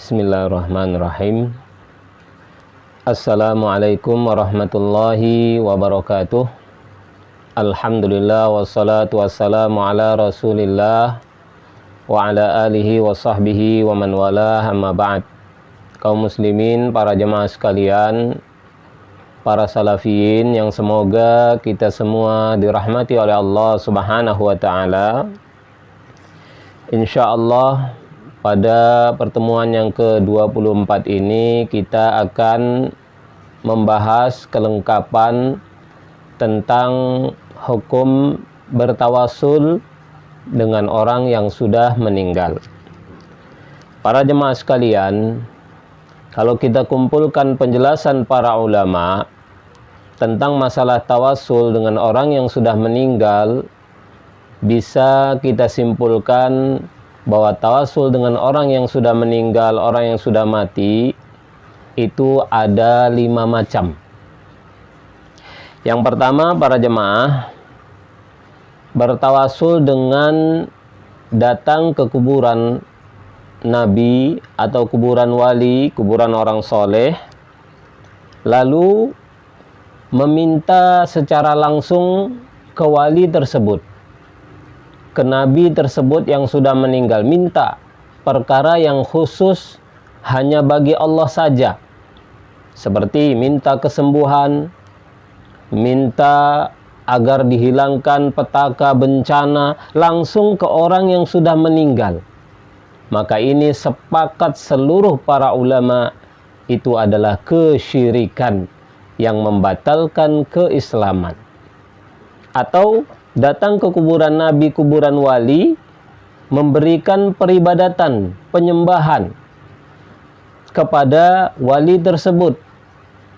Bismillahirrahmanirrahim. Assalamualaikum warahmatullahi wabarakatuh. Alhamdulillah wassalatu wassalamu ala rasulillah wa ala alihi wa sahbihi wa man wala, amma ba'd. Kaum muslimin, para jemaah sekalian, para salafiyin yang semoga kita semua dirahmati oleh Allah Subhanahu wa taala. Insyaallah pada pertemuan yang ke-24 ini kita akan membahas kelengkapan tentang hukum bertawasul dengan orang yang sudah meninggal. Para jemaah sekalian, kalau kita kumpulkan penjelasan para ulama tentang masalah tawasul dengan orang yang sudah meninggal, bisa kita simpulkan bahwa tawasul dengan orang yang sudah meninggal, orang yang sudah mati, itu ada 5 macam. Yang pertama, para jemaah, bertawasul dengan datang ke kuburan nabi atau kuburan wali, kuburan orang soleh, lalu meminta secara langsung ke wali tersebut, ke nabi tersebut yang sudah meninggal, minta perkara yang khusus hanya bagi Allah saja, seperti minta kesembuhan, minta agar dihilangkan petaka bencana langsung ke orang yang sudah meninggal. Maka ini sepakat seluruh para ulama, itu adalah kesyirikan yang membatalkan keislaman. Atau datang ke kuburan nabi, kuburan wali, memberikan peribadatan, penyembahan kepada wali tersebut.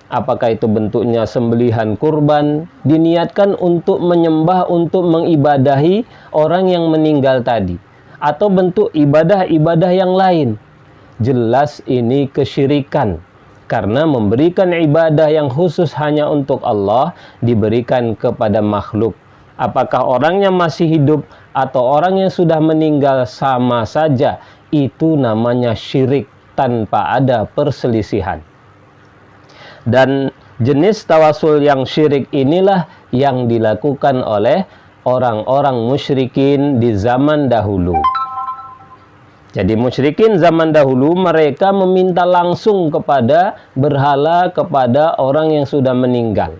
Apakah itu bentuknya sembelihan kurban, diniatkan untuk menyembah, untuk mengibadahi orang yang meninggal tadi, atau bentuk ibadah-ibadah yang lain. Jelas ini kesyirikan, karena memberikan ibadah yang khusus hanya untuk Allah diberikan kepada makhluk. Apakah orangnya masih hidup atau orang yang sudah meninggal, sama saja. Itu namanya syirik tanpa ada perselisihan. Dan jenis tawasul yang syirik inilah yang dilakukan oleh orang-orang musyrikin di zaman dahulu. Jadi musyrikin zaman dahulu, mereka meminta langsung kepada berhala, kepada orang yang sudah meninggal.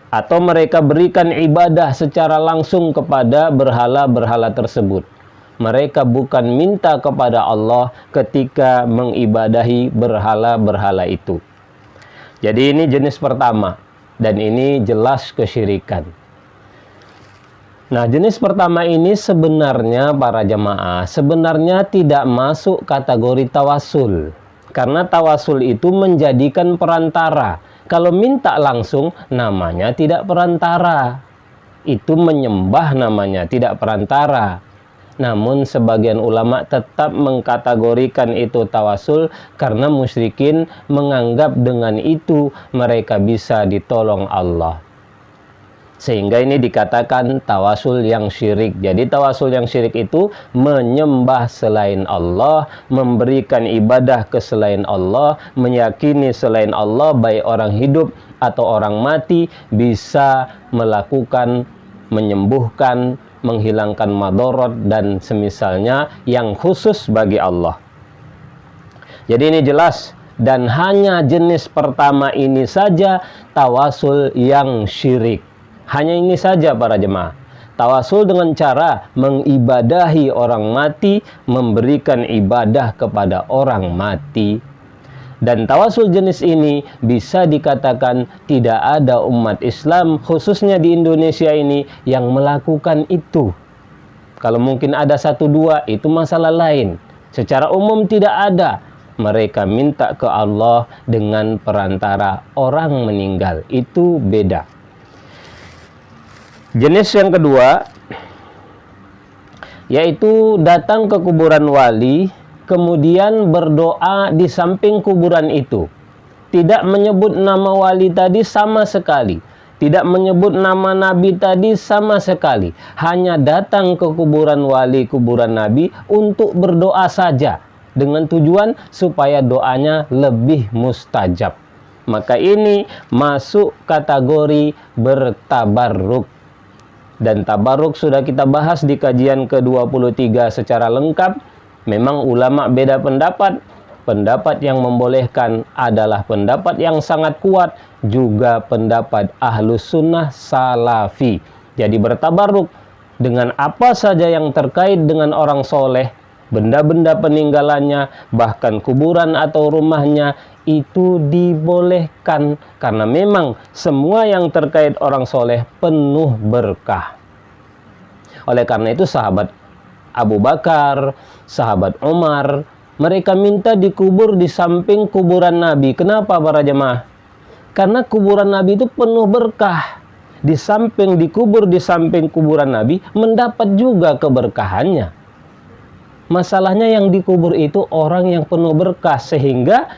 Atau mereka berikan ibadah secara langsung kepada berhala-berhala tersebut. Mereka bukan minta kepada Allah ketika mengibadahi berhala-berhala itu. Jadi ini jenis pertama, dan ini jelas kesyirikan. Nah, jenis pertama ini sebenarnya para jemaah, sebenarnya tidak masuk kategori tawasul. Karena tawasul itu menjadikan perantara. Kalau minta langsung, namanya tidak perantara. Itu menyembah namanya, tidak perantara. Namun sebagian ulama tetap mengkategorikan itu tawasul, karena musyrikin menganggap dengan itu mereka bisa ditolong Allah. Sehingga ini dikatakan tawasul yang syirik. Jadi tawasul yang syirik itu menyembah selain Allah, memberikan ibadah ke selain Allah, meyakini selain Allah, baik orang hidup atau orang mati, bisa melakukan, menyembuhkan, menghilangkan madorot dan semisalnya yang khusus bagi Allah. Jadi ini jelas, dan hanya jenis pertama ini saja tawasul yang syirik. Hanya ini saja para jemaah. Tawasul dengan cara mengibadahi orang mati, memberikan ibadah kepada orang mati. Dan tawasul jenis ini bisa dikatakan tidak ada umat Islam, khususnya di Indonesia ini, yang melakukan itu. Kalau mungkin ada 1-2, itu masalah lain. Secara umum tidak ada. Mereka minta ke Allah dengan perantara orang meninggal. Itu beda. Jenis yang kedua, yaitu datang ke kuburan wali, kemudian berdoa di samping kuburan itu. Tidak menyebut nama wali tadi sama sekali. Tidak menyebut nama Nabi tadi sama sekali. Hanya datang ke kuburan wali, kuburan Nabi untuk berdoa saja. dengan tujuan supaya doanya lebih mustajab. Maka ini masuk kategori bertabarruk. Dan tabarruk sudah kita bahas di kajian ke-23 secara lengkap. Memang ulama beda pendapat. Pendapat yang membolehkan adalah pendapat yang sangat kuat, juga pendapat Ahlus Sunnah Salafi. Jadi bertabarruk dengan apa saja yang terkait dengan orang soleh, benda-benda peninggalannya, bahkan kuburan atau rumahnya, itu dibolehkan. Karena memang semua yang terkait orang soleh penuh berkah. Oleh karena itu sahabat Abu Bakar, sahabat Umar, mereka minta dikubur di samping kuburan Nabi. Kenapa para jemaah? Karena kuburan Nabi itu penuh berkah. Dikubur di samping kuburan Nabi, mendapat juga keberkahannya. Masalahnya yang dikubur itu orang yang penuh berkah, sehingga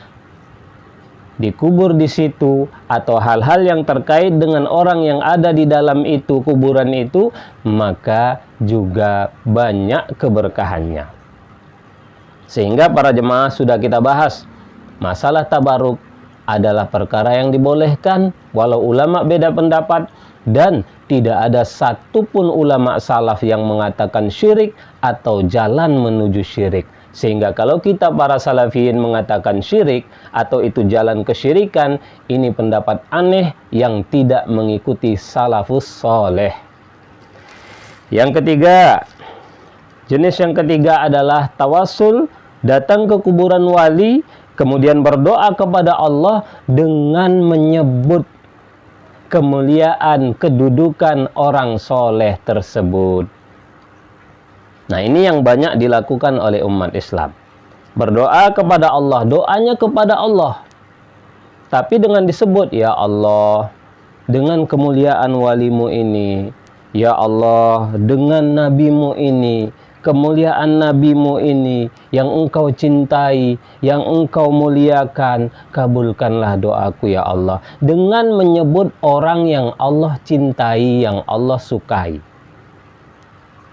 dikubur di situ atau hal-hal yang terkait dengan orang yang ada di dalam itu, kuburan itu, maka juga banyak keberkahannya. Sehingga para jemaah sudah kita bahas, masalah tabaruk adalah perkara yang dibolehkan, walau ulama beda pendapat, dan tidak ada satupun ulama salaf yang mengatakan syirik atau jalan menuju syirik. Sehingga kalau kita para salafiyin mengatakan syirik atau itu jalan kesyirikan, ini pendapat aneh yang tidak mengikuti salafus soleh. Yang ketiga, jenis yang ketiga adalah tawassul, datang ke kuburan wali, kemudian berdoa kepada Allah dengan menyebut kemuliaan, kedudukan orang soleh tersebut. Nah, ini yang banyak dilakukan oleh umat Islam. Berdoa kepada Allah, doanya kepada Allah. Tapi dengan disebut, ya Allah, dengan kemuliaan walimu ini, ya Allah, dengan nabimu ini, kemuliaan nabimu ini, yang engkau cintai, yang engkau muliakan, kabulkanlah doaku ya Allah. Dengan menyebut orang yang Allah cintai, yang Allah sukai.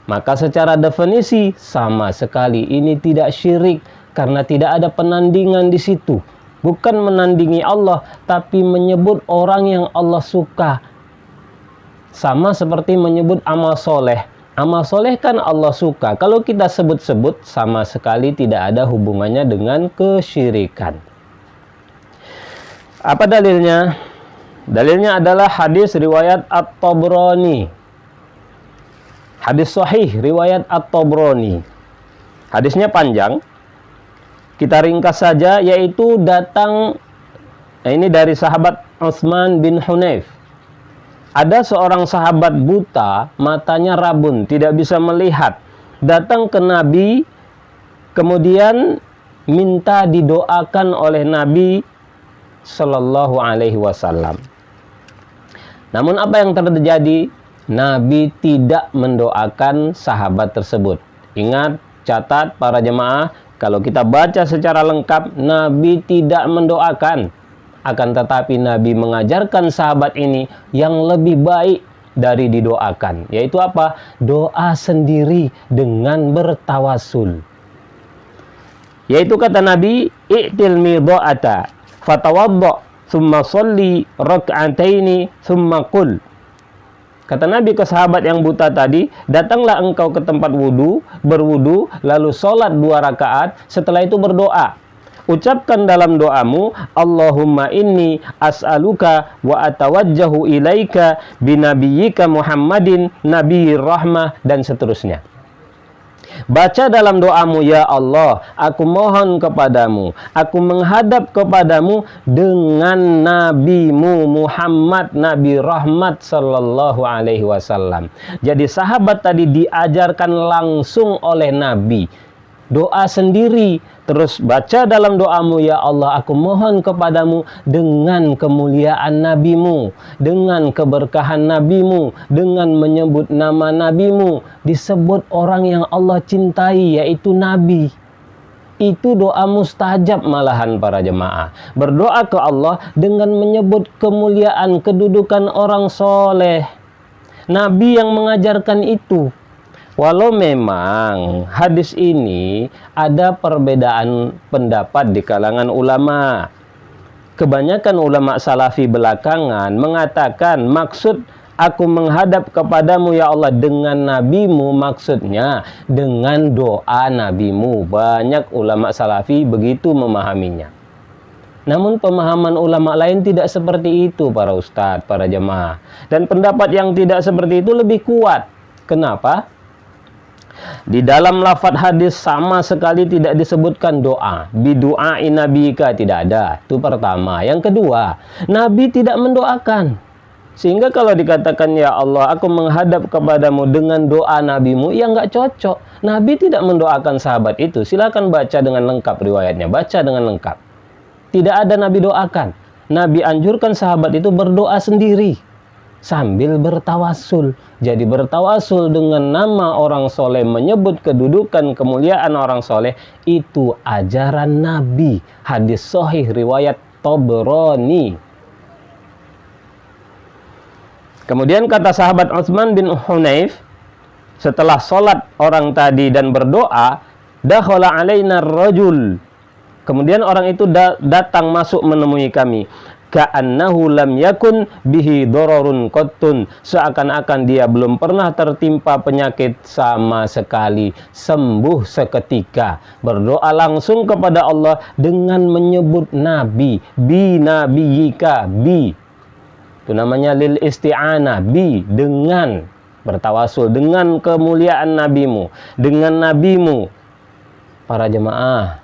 Maka secara definisi sama sekali ini tidak syirik, karena tidak ada penandingan di situ. Bukan menandingi Allah, tapi menyebut orang yang Allah suka. Sama seperti menyebut amal soleh. Amal soleh kan Allah suka. Kalau kita sebut-sebut, sama sekali tidak ada hubungannya dengan kesyirikan. Apa dalilnya? Dalilnya adalah hadis riwayat At-Tabrani. Hadis sahih riwayat At-Tabrani. Hadisnya panjang. Kita ringkas saja, yaitu datang, ini dari sahabat Utsman bin Hunayf. Ada seorang sahabat buta, matanya rabun, tidak bisa melihat. Datang ke Nabi, kemudian minta didoakan oleh Nabi Sallallahu Alaihi Wasallam. Namun apa yang terjadi? Nabi tidak mendoakan sahabat tersebut. Ingat, catat para jemaah, kalau kita baca secara lengkap, Nabi tidak mendoakan. Akan tetapi Nabi mengajarkan sahabat ini yang lebih baik dari didoakan. Yaitu apa? Doa sendiri dengan bertawasul. Yaitu kata Nabi, i'til midha'ata fatawadda thumma sholli rak'ataini thumma qul. Kata Nabi ke sahabat yang buta tadi, datanglah engkau ke tempat wudu, berwudu, lalu sholat 2 rakaat, setelah itu berdoa. Ucapkan dalam doamu, Allahumma inni as'aluka wa atawajjahu ilaika binabiyyika Muhammadin nabiyir rahmah, dan seterusnya. Baca dalam doamu, ya Allah, aku mohon kepadamu, aku menghadap kepadamu dengan nabimu Muhammad, Nabi Rahmat Sallallahu Alaihi Wasallam. Jadi sahabat tadi diajarkan langsung oleh Nabi. Doa sendiri, terus baca dalam doamu, ya Allah, aku mohon kepadamu dengan kemuliaan nabimu, dengan keberkahan nabimu, dengan menyebut nama nabimu, disebut orang yang Allah cintai, yaitu Nabi. Itu doa mustajab malahan para jemaah. Berdoa ke Allah dengan menyebut kemuliaan, kedudukan orang soleh. Nabi yang mengajarkan itu. Walau memang hadis ini ada perbedaan pendapat di kalangan ulama. Kebanyakan ulama salafi belakangan mengatakan maksud aku menghadap kepadamu ya Allah dengan nabimu, maksudnya dengan doa nabimu. Banyak ulama salafi begitu memahaminya. Namun pemahaman ulama lain tidak seperti itu para ustadz, para jemaah. Dan pendapat yang tidak seperti itu lebih kuat. Kenapa? Di dalam lafadz hadis sama sekali tidak disebutkan doa. Bidu'ai nabika, tidak ada. Itu pertama. Yang kedua, Nabi tidak mendoakan. Sehingga kalau dikatakan ya Allah aku menghadap kepadamu dengan doa nabimu, ya nggak cocok. Nabi tidak mendoakan sahabat itu. Silakan baca dengan lengkap riwayatnya. Baca dengan lengkap. Tidak ada Nabi doakan. Nabi anjurkan sahabat itu berdoa sendiri sambil bertawasul. Jadi bertawasul dengan nama orang soleh, menyebut kedudukan kemuliaan orang soleh, itu ajaran Nabi. Hadis sahih riwayat Tabrani. Kemudian kata sahabat Utsman bin Hunayf, setelah sholat orang tadi dan berdoa, dakhala alaina rajul. Kemudian orang itu datang masuk menemui kami. Ka'annahu lam yakun bihi dororun qattun, seakan-akan dia belum pernah tertimpa penyakit sama sekali, sembuh seketika. Berdoa langsung kepada Allah dengan menyebut nabi, bi nabiyika, bi itu namanya lil isti'anah, bi dengan bertawasul dengan kemuliaan nabimu, dengan nabimu. Para jemaah,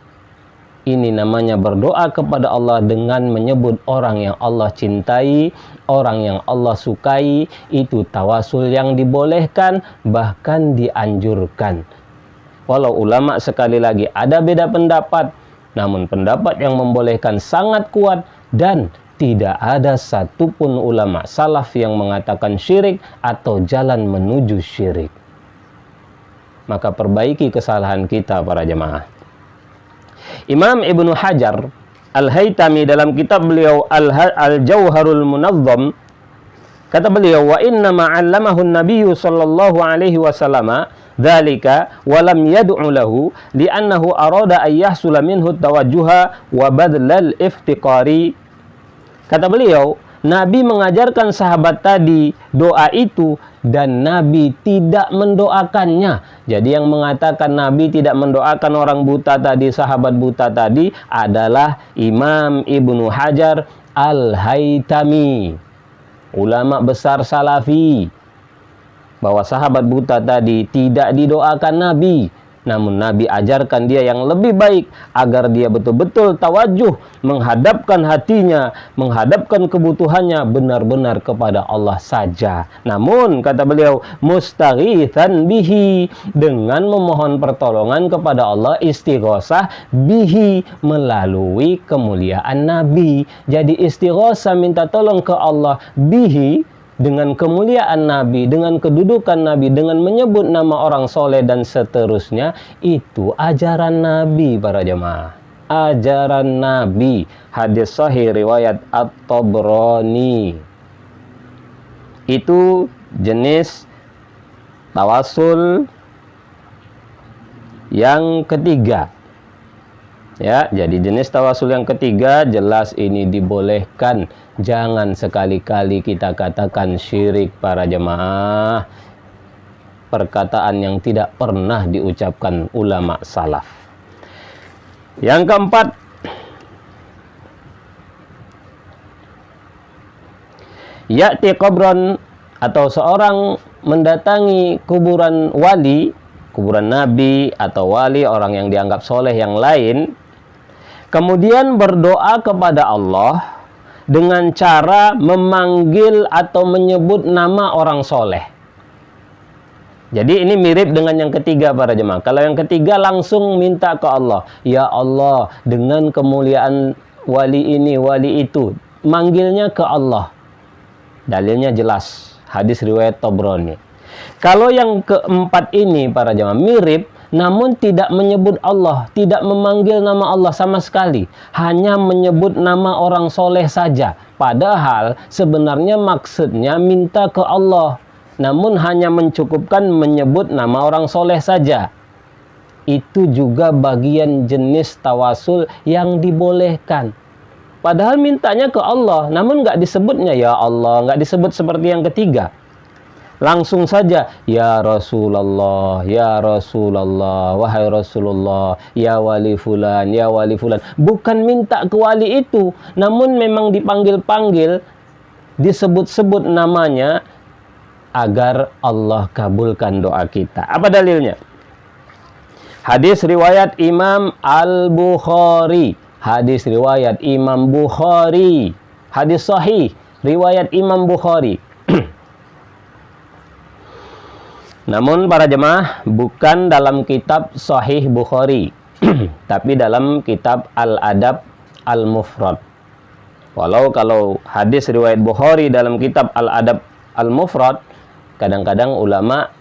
ini namanya berdoa kepada Allah dengan menyebut orang yang Allah cintai, orang yang Allah sukai. Itu tawasul yang dibolehkan, bahkan dianjurkan. Walau ulama sekali lagi ada beda pendapat, namun pendapat yang membolehkan sangat kuat, dan tidak ada satupun ulama salaf yang mengatakan syirik atau jalan menuju syirik. Maka perbaiki kesalahan kita para jemaah. Imam Ibnu Hajar Al-Haytami dalam kitab beliau Al-Jauharul Munazzam, kata beliau, wa inna ma'allamahu an-nabiyyu sallallahu alaihi wasallam dzalika wa lam yad'u lahu li'annahu arada an yahsula minhu tawajjuha wa badlal iftiqari. Kata beliau, Nabi mengajarkan sahabat tadi doa itu dan Nabi tidak mendoakannya. Jadi yang mengatakan Nabi tidak mendoakan orang buta tadi, sahabat buta tadi, adalah Imam Ibnu Hajar Al-Haytami, ulama besar salafi, bahwa sahabat buta tadi tidak didoakan Nabi. Namun Nabi ajarkan dia yang lebih baik agar dia betul-betul tawajuh, menghadapkan hatinya, menghadapkan kebutuhannya benar-benar kepada Allah saja. Namun kata beliau, mustaghitsan bihi, dengan memohon pertolongan kepada Allah, istighosah bihi, melalui kemuliaan Nabi. Jadi istighosah, minta tolong ke Allah, bihi, dengan kemuliaan Nabi, dengan kedudukan Nabi, dengan menyebut nama orang soleh dan seterusnya. Itu ajaran Nabi para jemaah, ajaran Nabi. Hadis sahih riwayat At-Tabrani. Itu jenis tawasul yang ketiga. Ya, jadi jenis tawasul yang ketiga jelas ini dibolehkan. Jangan sekali-kali kita katakan syirik para jemaah. Perkataan yang tidak pernah diucapkan ulama salaf. Yang keempat, ya'ti qabran, atau seorang mendatangi kuburan wali, kuburan nabi atau wali, orang yang dianggap soleh yang lain, kemudian berdoa kepada Allah dengan cara memanggil atau menyebut nama orang soleh. Jadi ini mirip dengan yang ketiga para jemaah. Kalau yang ketiga langsung minta ke Allah, ya Allah, dengan kemuliaan wali ini, wali itu, manggilnya ke Allah. Dalilnya jelas, hadis riwayat Tabrani. Kalau yang keempat ini para jemaah mirip, namun tidak menyebut Allah, tidak memanggil nama Allah sama sekali, hanya menyebut nama orang soleh saja. Padahal sebenarnya maksudnya minta ke Allah. namun hanya mencukupkan menyebut nama orang soleh saja. Itu juga bagian jenis tawasul yang dibolehkan. Padahal mintanya ke Allah, namun nggak disebutnya ya Allah, nggak disebut seperti yang ketiga. Langsung saja, ya Rasulullah, ya Rasulullah, wahai Rasulullah, ya wali fulan, ya wali fulan. Bukan minta ke wali itu, namun memang dipanggil-panggil, disebut-sebut namanya, agar Allah kabulkan doa kita. Apa dalilnya? Hadis riwayat Imam Al-Bukhari. Hadis riwayat Imam Bukhari. Hadis sahih riwayat Imam Bukhari. Namun para jemaah, bukan dalam kitab Sahih Bukhari, tapi dalam kitab Al-Adab Al-Mufrad. Kalau hadis riwayat Bukhari dalam kitab Al-Adab Al-Mufrad, kadang-kadang ulama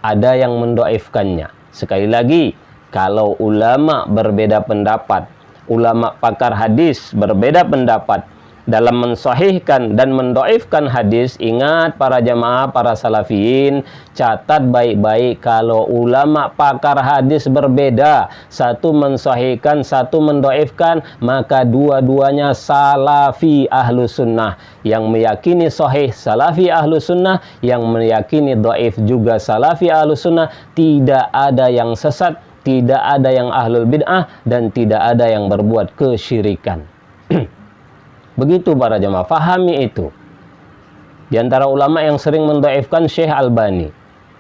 ada yang mendoifkannya. Sekali lagi, kalau ulama berbeda pendapat, ulama pakar hadis berbeda pendapat dalam mensahihkan dan mendoifkan hadis, ingat para jamaah, para salafiyin, catat baik-baik, kalau ulama pakar hadis berbeda, satu mensahihkan, satu mendoifkan, maka dua-duanya salafi ahlu sunnah. Yang meyakini sahih salafi ahlu sunnah, yang meyakini doif juga salafi ahlu sunnah. Tidak ada yang sesat, tidak ada yang ahlul bid'ah, dan tidak ada yang berbuat kesyirikan. Begitu para jemaah, fahami itu. Di antara ulama yang sering mendoifkan Syekh Albani.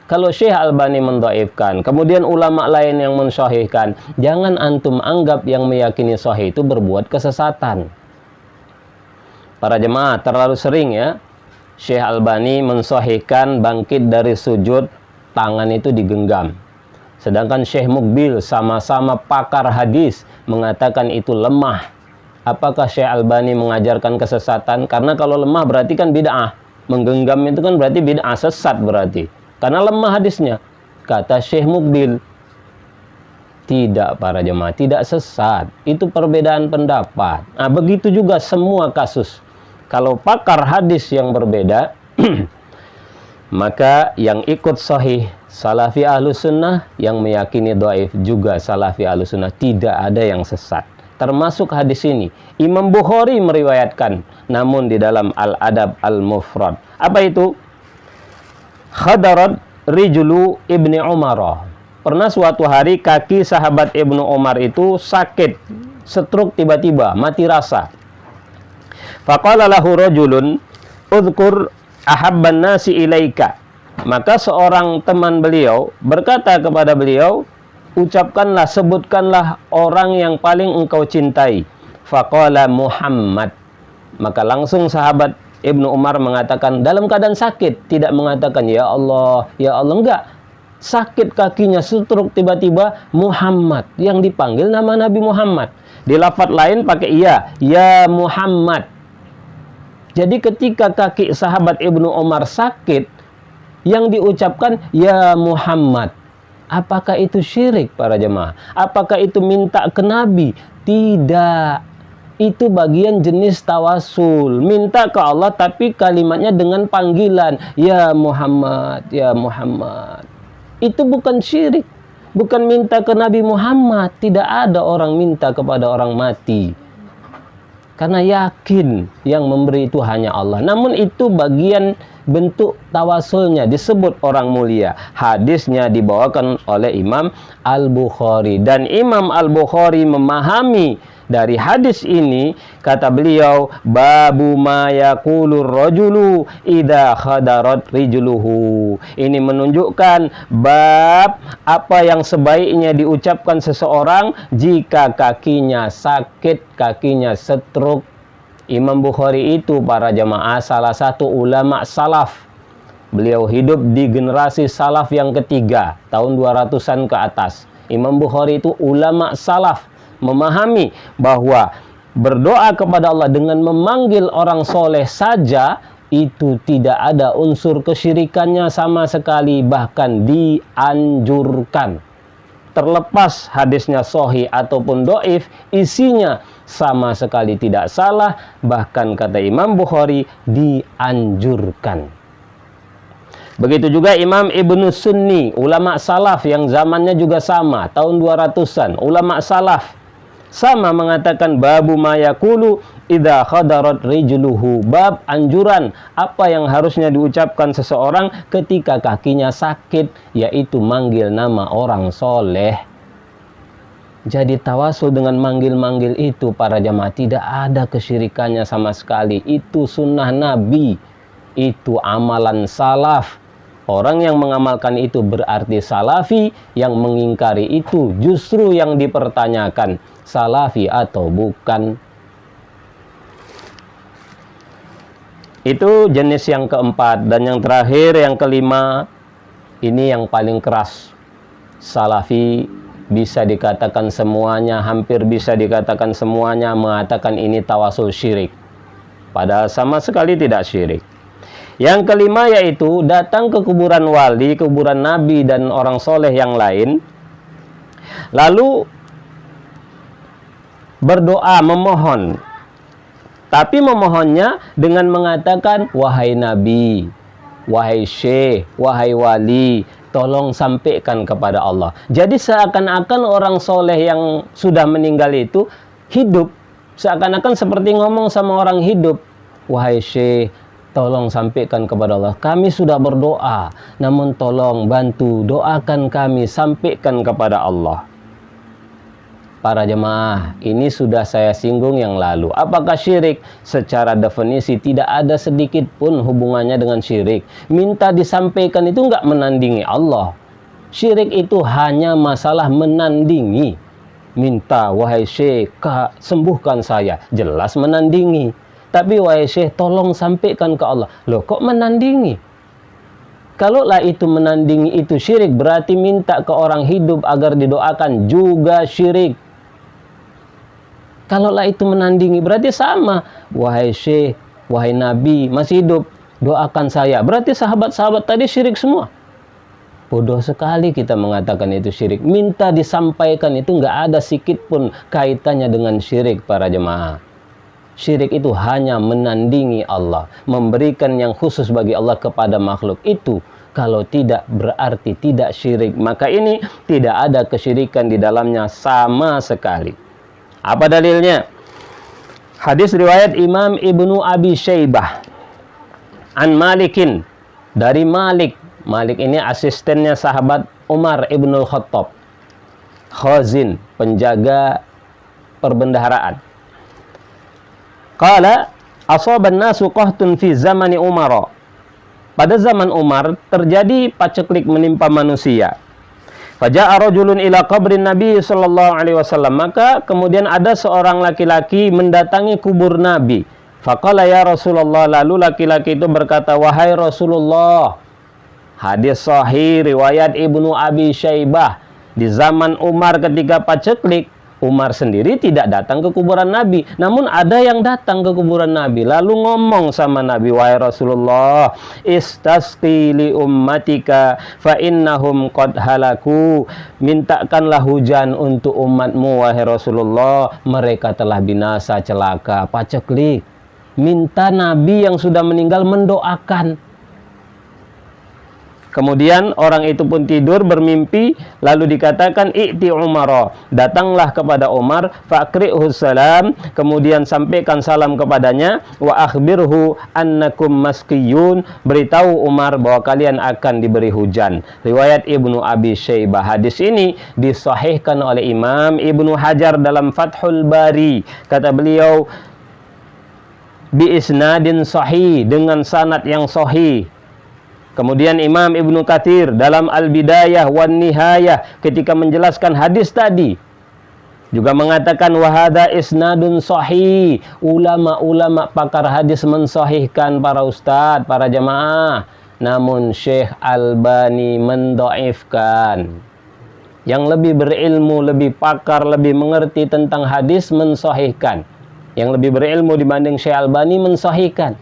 Kalau Syekh Albani mendoifkan, kemudian ulama lain yang mensahihkan, jangan antum anggap yang meyakini sahih itu berbuat kesesatan. Para jemaah, terlalu sering ya Syekh Albani mensahihkan bangkit dari sujud, tangan itu digenggam. Sedangkan Syekh Mukbil sama-sama pakar hadis mengatakan itu lemah. Apakah Syekh Albani mengajarkan kesesatan? Karena kalau lemah berarti kan bid'ah. Menggenggam itu kan berarti bid'ah, sesat berarti. Karena lemah hadisnya. Kata Syekh Mukbil, tidak para jemaah, tidak sesat. Itu perbedaan pendapat. Nah, begitu juga semua kasus. Kalau pakar hadis yang berbeda, maka yang ikut sahih salafi ahlu sunnah, yang meyakini dhaif juga salafi ahlu sunnah. Tidak ada yang sesat. Termasuk hadis ini Imam Bukhari meriwayatkan, namun di dalam Al-Adab Al-Mufrad. Apa itu? Khadarat rijlu Ibni Umar. Pernah suatu hari kaki sahabat Ibnu Umar itu sakit, stroke tiba-tiba, mati rasa. Faqala lahu rajulun udhkur ahabban nasi ilaika. Maka seorang teman beliau berkata kepada beliau, ucapkanlah, sebutkanlah orang yang paling engkau cintai. Faqala Muhammad. Maka langsung sahabat Ibnu Umar mengatakan, dalam keadaan sakit, tidak mengatakan ya Allah, enggak. Sakit kakinya, stroke tiba-tiba, Muhammad. Yang dipanggil nama Nabi Muhammad. Di lafaz lain pakai ya Muhammad. Jadi ketika kaki sahabat Ibnu Umar sakit, yang diucapkan ya Muhammad. Apakah itu syirik para jemaah? Apakah itu minta ke Nabi? Tidak. Itu bagian jenis tawasul. Minta ke Allah tapi kalimatnya dengan panggilan. Ya Muhammad, ya Muhammad. Itu bukan syirik. Bukan minta ke Nabi Muhammad. Tidak ada orang minta kepada orang mati. Karena yakin yang memberi itu hanya Allah. Namun itu bagian bentuk tawasulnya, disebut orang mulia. Hadisnya dibawakan oleh Imam Al-Bukhari. Dan Imam Al-Bukhari memahami dari hadis ini, kata beliau, babu ma yaqulur rajulu idza khadarat rijluhu. Ini menunjukkan bab apa yang sebaiknya diucapkan seseorang jika kakinya sakit, kakinya stroke. Imam Bukhari itu para jamaah salah satu ulama salaf. Beliau hidup di generasi salaf yang ketiga, tahun 200-an ke atas. Imam Bukhari itu ulama salaf, memahami bahwa berdoa kepada Allah dengan memanggil orang soleh saja itu tidak ada unsur kesyirikannya sama sekali, bahkan dianjurkan. Terlepas hadisnya sahih ataupun dhaif, isinya sama sekali tidak salah, bahkan kata Imam Bukhari dianjurkan. Begitu juga Imam Ibnu Sunni, ulama salaf yang zamannya juga sama, tahun 200-an. Ulama salaf sama mengatakan babu mayakulu idza khadarat rijluhu, bab anjuran apa yang harusnya diucapkan seseorang ketika kakinya sakit, yaitu manggil nama orang soleh. Jadi tawasul dengan manggil-manggil itu para jamaah tidak ada kesyirikannya sama sekali. Itu sunnah Nabi, itu amalan salaf. Orang yang mengamalkan itu berarti salafi, yang mengingkari itu justru yang dipertanyakan, salafi atau bukan. Itu jenis yang keempat. Dan yang terakhir, yang kelima, ini yang paling keras. Salafi bisa dikatakan semuanya, hampir bisa dikatakan semuanya mengatakan ini tawasul syirik, padahal sama sekali tidak syirik. Yang kelima yaitu datang ke kuburan wali, kuburan nabi dan orang soleh yang lain, lalu berdoa memohon, tapi memohonnya dengan mengatakan wahai nabi, wahai syekh, wahai wali, tolong sampaikan kepada Allah. Jadi seakan-akan orang soleh yang sudah meninggal itu hidup, seakan-akan seperti ngomong sama orang hidup, wahai syekh, tolong sampaikan kepada Allah, kami sudah berdoa, namun tolong bantu doakan kami, sampaikan kepada Allah. Para jemaah, ini sudah saya singgung yang lalu. Apakah syirik? Secara definisi tidak ada sedikit pun hubungannya dengan syirik. Minta disampaikan itu enggak menandingi Allah. Syirik itu hanya masalah menandingi. Minta, wahai syekh, sembuhkan saya, jelas menandingi. Tapi wahai syekh, tolong sampaikan ke Allah. Loh, kok menandingi? Kalaulah itu menandingi itu syirik, berarti minta ke orang hidup agar didoakan juga syirik. Kalaulah itu menandingi, berarti sama. Wahai syekh, wahai nabi, masih hidup, doakan saya. Berarti sahabat-sahabat tadi syirik semua. Bodoh sekali kita mengatakan itu syirik. Minta disampaikan itu nggak ada sedikit pun kaitannya dengan syirik para jemaah. Syirik itu hanya menandingi Allah, memberikan yang khusus bagi Allah kepada makhluk. Itu kalau tidak berarti tidak syirik. Maka ini tidak ada kesyirikan di dalamnya sama sekali. Apa dalilnya? Hadis riwayat Imam Ibnu Abi Syaibah an Malikin, dari Malik. Malik ini asistennya sahabat Umar Ibnul Khattab, khazin, penjaga perbendaharaan. Qala asaban nasu qahtun fi zamani Umar. Pada zaman Umar terjadi paceklik menimpa manusia. Faja'a rajulun ila qabrin Nabi sallallahu alaihi wasallam. Maka kemudian ada seorang laki-laki mendatangi kubur Nabi. Faqala ya Rasulullah, lalu laki-laki itu berkata, wahai Rasulullah. Hadis sahih riwayat Ibnu Abi Syaibah. Di zaman Umar ketika paceklik, Umar sendiri tidak datang ke kuburan Nabi, namun ada yang datang ke kuburan Nabi lalu ngomong sama Nabi, wahai Rasulullah, istasqi li ummatika fa innahum qad halaku, mintakanlah hujan untuk umatmu wahai Rasulullah, mereka telah binasa celaka. Paceklik, minta Nabi yang sudah meninggal mendoakan. Kemudian orang itu pun tidur bermimpi, lalu dikatakan i'ti Umar, datanglah kepada Umar, faqri'hu salam, kemudian sampaikan salam kepadanya, wa akhbirhu annakum masqiyun, beritahu Umar bahwa kalian akan diberi hujan. Riwayat Ibnu Abi Syaibah. Hadis ini disahihkan oleh Imam Ibnu Hajar dalam Fathul Bari. Kata beliau, bi isnadin sahih, dengan sanad yang sahih. Kemudian Imam Ibnu Katsir dalam Al-Bidayah wan Nihayah ketika menjelaskan hadis tadi juga mengatakan wahada isnadun sahih. Ulama-ulama pakar hadis mensahihkan para ustadz, para jamaah. Namun Syekh Albani mendhaifkan. Yang lebih berilmu, lebih pakar, lebih mengerti tentang hadis mensahihkan. Yang lebih berilmu dibanding Syekh Albani mensahihkan.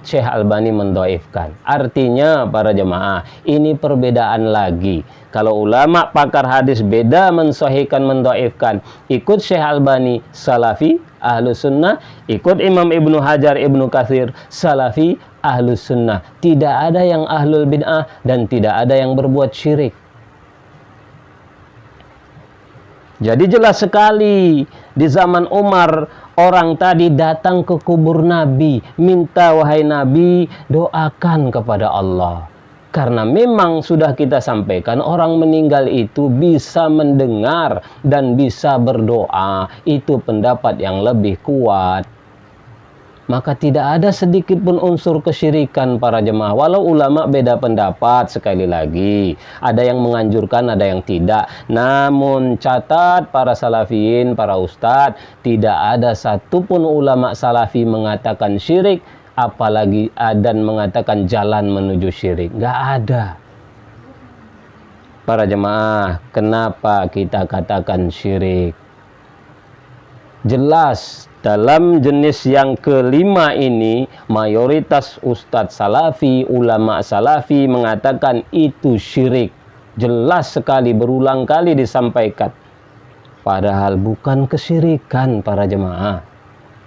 Syekh Albani mendhaifkan. Artinya para jemaah, ini perbedaan lagi. Kalau ulama pakar hadis beda mensahihkan, mendhaifkan, ikut Syekh Albani Salafi Ahlus Sunnah, ikut Imam Ibnu Hajar Ibnu Katsir Salafi Ahlus Sunnah. Tidak ada yang ahlul bid'ah dan tidak ada yang berbuat syirik. Jadi jelas sekali di zaman Umar, orang tadi datang ke kubur Nabi, minta, wahai Nabi, doakan kepada Allah. Karena memang sudah kita sampaikan, orang meninggal itu bisa mendengar dan bisa berdoa. Itu pendapat yang lebih kuat. Maka tidak ada sedikit pun unsur kesyirikan para jemaah. Walau ulama beda pendapat, sekali lagi, ada yang menganjurkan, ada yang tidak. Namun catat para salafiyin, para ustadz, tidak ada satupun ulama salafi mengatakan syirik, apalagi dan mengatakan jalan menuju syirik. Nggak ada. Para jemaah, kenapa kita katakan syirik? Jelas dalam jenis yang kelima ini, mayoritas ustadz salafi, ulama salafi mengatakan itu syirik. Jelas sekali, berulang kali disampaikan. Padahal bukan kesyirikan para jemaah.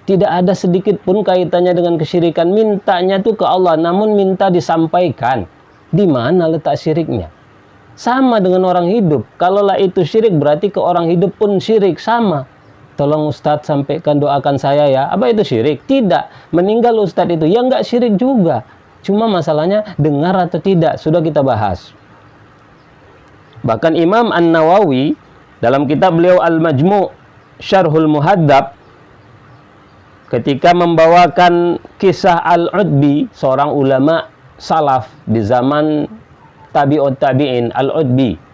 Tidak ada sedikit pun kaitannya dengan kesyirikan. Mintanya tuh ke Allah, namun minta disampaikan. Di mana letak syiriknya? Sama dengan orang hidup. Kalaulah itu syirik, berarti ke orang hidup pun syirik. Sama. Tolong Ustadz sampaikan, doakan saya ya. Apa itu syirik? Tidak. Meninggal Ustadz itu, ya nggak syirik juga. Cuma masalahnya dengar atau tidak. Sudah kita bahas. Bahkan Imam An-Nawawi dalam kitab beliau Al-Majmu' Syarhul Muhaddab, ketika membawakan kisah Al-Udbi, seorang ulama salaf di zaman tabi'ut tabi'in, Al-Udbi.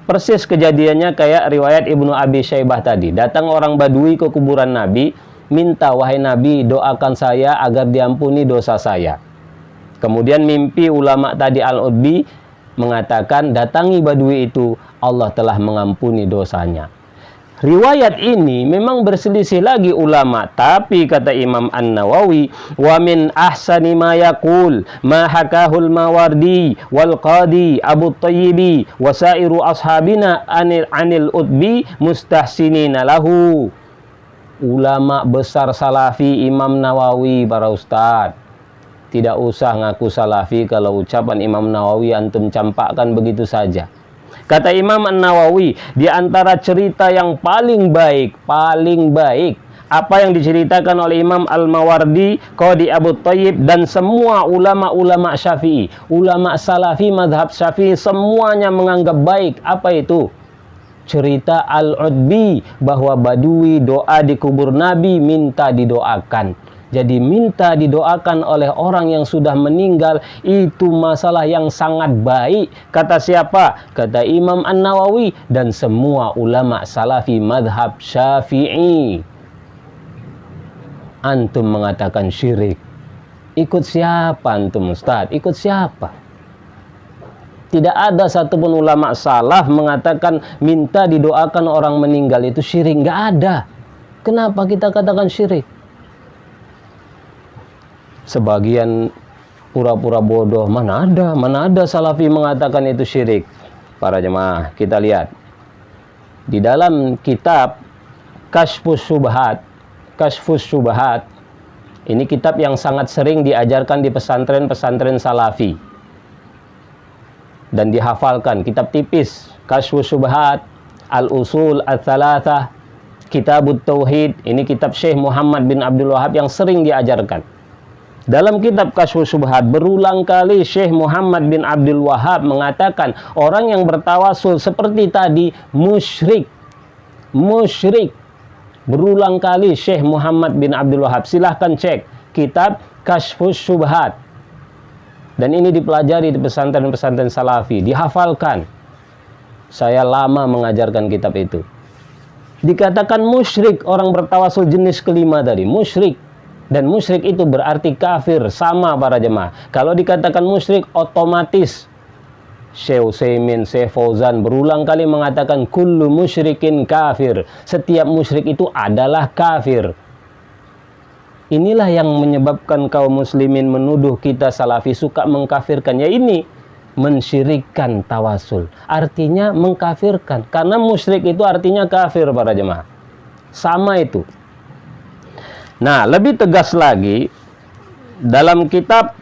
Persis kejadiannya kayak riwayat Ibnu Abi Syaibah tadi. Datang orang Badui ke kuburan Nabi, minta, wahai Nabi, doakan saya agar diampuni dosa saya. Kemudian mimpi ulama tadi Al-Udbi mengatakan, datangi Badui itu, Allah telah mengampuni dosanya. Riwayat ini memang berselisih lagi ulama, tapi kata Imam An-Nawawi, wa min ahsani ma yaqul ma hakahul Mawardi wal Qadi Abu Thayyibi wa sairu ashabina anil Utbi mustahsinina lahu. Ulama besar salafi Imam Nawawi, para ustadz. Tidak usah ngaku salafi kalau ucapan Imam Nawawi antum campakkan begitu saja. Kata Imam An-Nawawi, di antara cerita yang paling baik, apa yang diceritakan oleh Imam Al-Mawardi, Qadi Abu Thayyib, dan semua ulama-ulama Syafi'i, ulama Salafi, madhab Syafi'i, semuanya menganggap baik. Apa itu? Cerita Al-Udbi, bahwa Badui doa di kubur Nabi, minta didoakan. Jadi minta didoakan oleh orang yang sudah meninggal itu masalah yang sangat baik. Kata siapa? Kata Imam An-Nawawi dan semua ulama salafi madhab Syafi'i. Antum mengatakan syirik. Ikut siapa antum Ustaz? Ikut siapa? Tidak ada satupun ulama salaf mengatakan minta didoakan orang meninggal itu syirik. Nggak ada. Kenapa kita katakan syirik? Sebagian pura-pura bodoh, mana ada salafi mengatakan itu syirik. Para jemaah, kita lihat di dalam kitab Kashfus Syubhat, ini kitab yang sangat sering diajarkan di pesantren-pesantren salafi dan dihafalkan. Kitab tipis, Kashfus Syubhat, Al-Usul Al-Thalathah, Kitabut Tauhid. Ini kitab Syekh Muhammad bin Abdul Wahab yang sering diajarkan. Dalam kitab Kashfus Syubhat berulang kali Syekh Muhammad bin Abdul Wahab mengatakan orang yang bertawasul seperti tadi musyrik. Berulang kali Syekh Muhammad bin Abdul Wahab. Silahkan cek kitab Kashfus Syubhat. Dan ini dipelajari di pesantren-pesantren salafi, dihafalkan. Saya lama mengajarkan kitab itu. Dikatakan musyrik orang bertawasul jenis kelima tadi, musyrik. Dan musyrik itu berarti kafir, sama para jemaah. Kalau dikatakan musyrik otomatis Syekh Utsaimin, Syekh Fauzan berulang kali mengatakan kullu musyrikin kafir. Setiap musyrik itu adalah kafir. Inilah yang menyebabkan kaum muslimin menuduh kita salafi suka mengkafirkan. Ya ini, mensyirikkan tawasul. Artinya mengkafirkan. Karena musyrik itu artinya kafir para jemaah. Sama itu. Nah, lebih tegas lagi, dalam kitab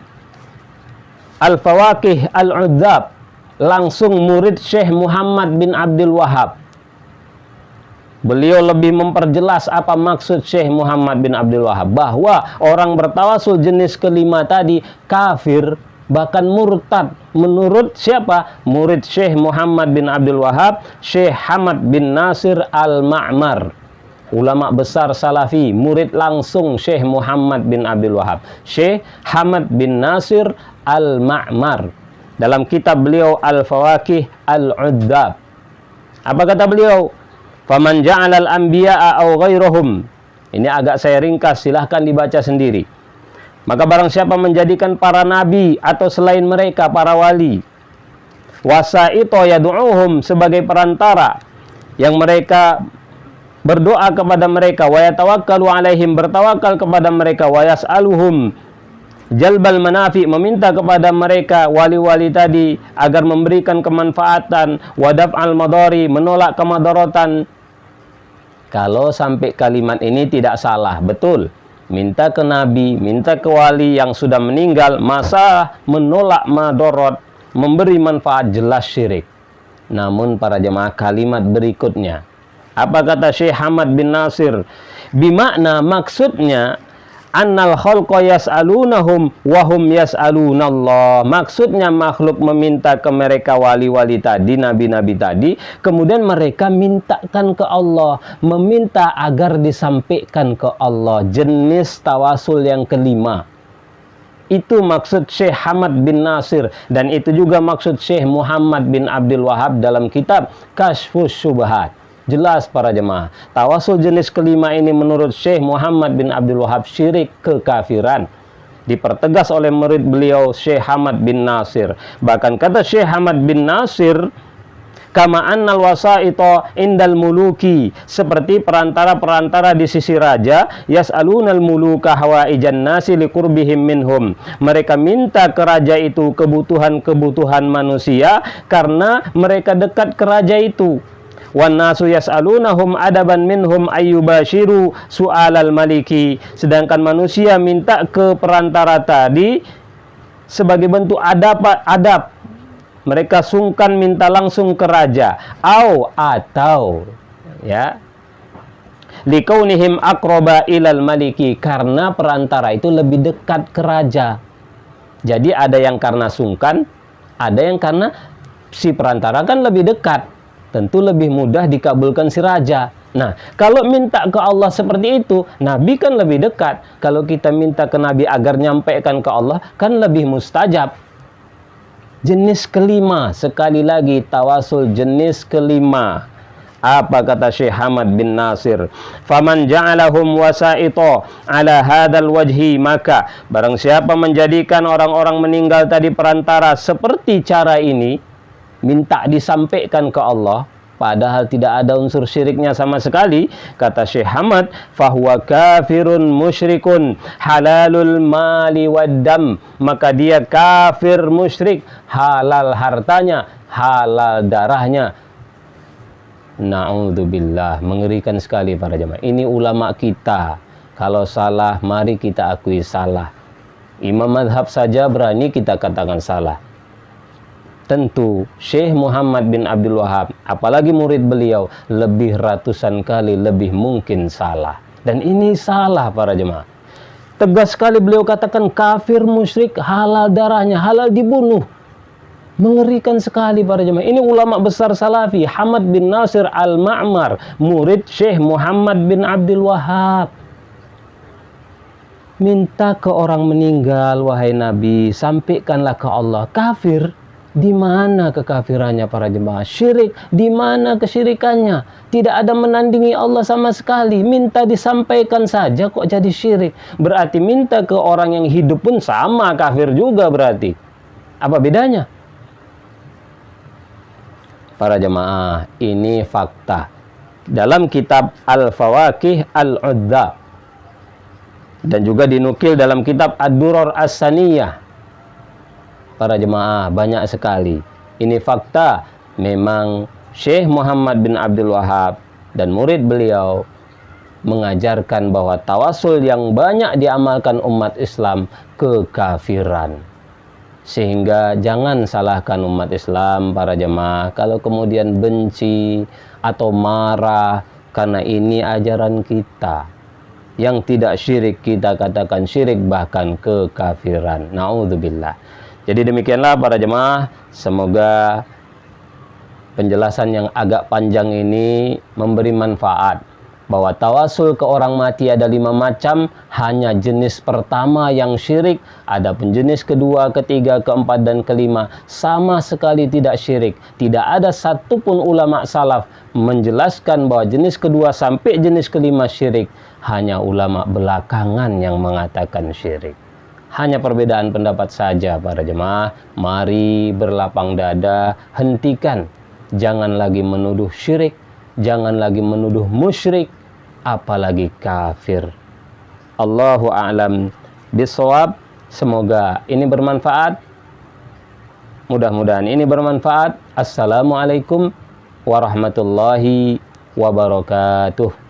Al-Fawaqih Al-Udzab, langsung murid Syekh Muhammad bin Abdul Wahab, beliau lebih memperjelas apa maksud Syekh Muhammad bin Abdul Wahab, bahwa orang bertawasul jenis kelima tadi kafir, bahkan murtad. Menurut siapa? Murid Syekh Muhammad bin Abdul Wahab, Syekh Hamad bin Nasir Al-Ma'mar, ulama besar salafi, murid langsung Syekh Muhammad bin Abdul Wahab, Syekh Hamad bin Nasir Al-Ma'mar, dalam kitab beliau Al-Fawaqih Al-Udzab. Apa kata beliau? Faman ja'alal anbiya'a aw ghairahum. Ini agak saya ringkas, silahkan dibaca sendiri. Maka barang siapa menjadikan para nabi atau selain mereka para wali, wasaito yad'uhum, sebagai perantara yang mereka berdoa kepada mereka, wa yatawakkalu alaihim, bertawakal kepada mereka, wa yas'aluhum jalbal manafi, meminta kepada mereka wali-wali tadi agar memberikan kemanfaatan, wadaf al madari, menolak kemadaratan. Kalau sampai kalimat ini tidak salah, betul. Minta ke nabi, minta ke wali yang sudah meninggal, masa menolak madarat, memberi manfaat, jelas syirik. Namun para jemaah, kalimat berikutnya, apa kata Syekh Hamad bin Nasir? Bimakna, maksudnya, annal khalqa yas'alunahum wa hum yas'alunallah. Maksudnya makhluk meminta ke mereka wali-wali tadi, nabi-nabi tadi, kemudian mereka mintakan ke Allah, meminta agar disampaikan ke Allah. Jenis tawasul yang kelima. Itu maksud Syekh Hamad bin Nasir, dan itu juga maksud Syekh Muhammad bin Abdul Wahab dalam kitab Kashfus Syubhat. Jelas para jemaah, tawasul jenis kelima ini menurut Syekh Muhammad bin Abdul Wahab syirik, kekafiran. Dipertegas oleh murid beliau Syekh Hamad bin Nasir. Bahkan kata Syekh Hamad bin Nasir, kama annal wasaito indal muluki, seperti perantara-perantara di sisi raja, yas'alunal muluka hawaijan nasi liqurbihim minhum. Mereka minta ke raja itu kebutuhan-kebutuhan manusia karena mereka dekat ke raja itu. Wan nasu yas'alunahum adaban minhum ayyubashiru su'alal maliki. Sedangkan manusia minta ke perantara tadi sebagai bentuk adab. Mereka sungkan minta langsung ke raja. Atau ya, likaunihim aqraba ilal maliki, karena perantara itu lebih dekat ke raja. Jadi ada yang karena sungkan, ada yang karena si perantara kan lebih dekat, tentu lebih mudah dikabulkan si raja. Nah, kalau minta ke Allah seperti itu, Nabi kan lebih dekat. Kalau kita minta ke Nabi agar nyampaikan ke Allah, kan lebih mustajab. Jenis kelima, sekali lagi tawasul jenis kelima. Apa kata Syekh Hamad bin Nasir? Faman ja'alahum wasaito ala hadal wajhi, maka barang siapa menjadikan orang-orang meninggal tadi perantara seperti cara ini, minta disampaikan ke Allah, padahal tidak ada unsur syiriknya sama sekali, kata Syekh Hamad, fahuwa kafirun musyrikun halalul mali waddam, maka dia kafir musyrik, halal hartanya, halal darahnya. Na'udzubillah, mengerikan sekali para jemaah. Ini ulama kita, kalau salah mari kita akui salah. Imam madhab saja berani kita katakan salah. Tentu Syekh Muhammad bin Abdul Wahab, apalagi murid beliau, lebih ratusan kali lebih mungkin salah. Dan ini salah para jemaah. Tegas sekali beliau katakan kafir musyrik, halal darahnya, halal dibunuh. Mengerikan sekali para jemaah. Ini ulama besar salafi, Hamad bin Nasir Al-Ma'mar, murid Syekh Muhammad bin Abdul Wahab. Minta ke orang meninggal, wahai Nabi, sampaikanlah ke Allah. Kafir. Di mana kekafirannya para jemaah? Syirik, di mana kesyirikannya? Tidak ada menandingi Allah sama sekali. Minta disampaikan saja kok jadi syirik. Berarti minta ke orang yang hidup pun sama kafir juga berarti. Apa bedanya? Para jemaah, ini fakta. Dalam kitab Al-Fawaqih Al-Udzab, Dan juga dinukil dalam kitab Ad-Durar As-Saniyah. Para jemaah, banyak sekali. Ini fakta, memang Syekh Muhammad bin Abdul Wahab dan murid beliau mengajarkan bahwa tawasul yang banyak diamalkan umat Islam kekafiran. Sehingga jangan salahkan umat Islam, para jemaah, kalau kemudian benci atau marah, karena ini ajaran kita. Yang tidak syirik kita katakan syirik, bahkan kekafiran. Na'udzubillah. Jadi demikianlah para jemaah, semoga penjelasan yang agak panjang ini memberi manfaat. Bahwa tawasul ke orang mati ada 5 macam, hanya jenis pertama yang syirik, ada pun jenis kedua, ketiga, keempat, dan kelima sama sekali tidak syirik. Tidak ada satupun ulama salaf menjelaskan bahwa jenis kedua sampai jenis kelima syirik. Hanya ulama belakangan yang mengatakan syirik. Hanya perbedaan pendapat saja para jemaah. Mari berlapang dada, hentikan. Jangan lagi menuduh syirik, jangan lagi menuduh musyrik, apalagi kafir. Allahu a'lam bishawab. Semoga ini bermanfaat. Mudah-mudahan ini bermanfaat. Assalamualaikum warahmatullahi wabarakatuh.